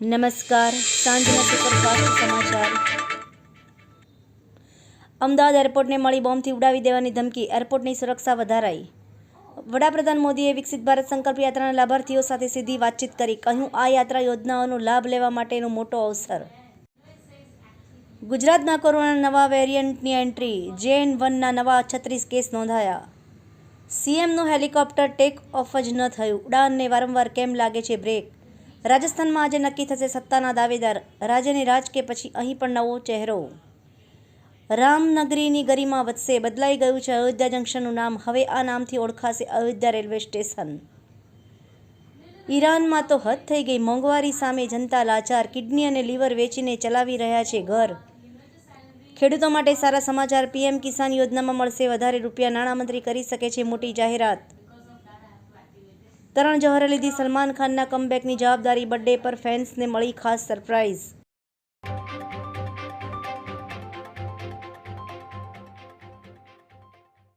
નમસ્કાર. સાંજના સુપરફાસ્ટ સમાચાર. અમદાવાદ એરપોર્ટને મળી બોમ્બથી ઉડાવી દેવાની ધમકી, એરપોર્ટની સુરક્ષા વધારાઈ. વડાપ્રધાન મોદીએ વિકસિત ભારત સંકલ્પ યાત્રાના લાભાર્થીઓ સાથે સીધી વાતચીત કરી. કહ્યું, આ યાત્રા યોજનાઓનો લાભ લેવા માટેનો મોટો અવસર. ગુજરાતમાં કોરોનાના નવા વેરિયન્ટની એન્ટ્રી, JN.1ના નવા 36 કેસ નોંધાયા. સીએમનું હેલિકોપ્ટર ટેક ઓફ જ ન થયું, ઉડાનને વારંવાર કેમ લાગે છે બ્રેક? રાજસ્થાનમાં આજે નક્કી થશે સત્તાના દાવેદાર, રાજ્યની રાજ કે પછી અહીં પણ નવો ચહેરો. રામનગરીની ગરિમા વધશે, બદલાઈ ગયું છે અયોધ્યા જંકશનનું નામ, હવે આ નામથી ઓળખાશે અયોધ્યા રેલવે સ્ટેશન. ઈરાનમાં તો હદ થઈ ગઈ, મોંઘવારી સામે જનતા લાચાર, કિડની અને લીવર વેચીને ચલાવી રહ્યા છે ઘર. ખેડૂતો માટે સારા સમાચાર, પીએમ કિસાન યોજનામાં મળશે વધારે રૂપિયા, નાણામંત્રી કરી શકે છે મોટી જાહેરાત. કરણ જોહરે લીધી સલમાન ખાનના કમબેકની જવાબદારી, બર્થડે પર ફેન્સને મળી ખાસ સરપ્રાઇઝ.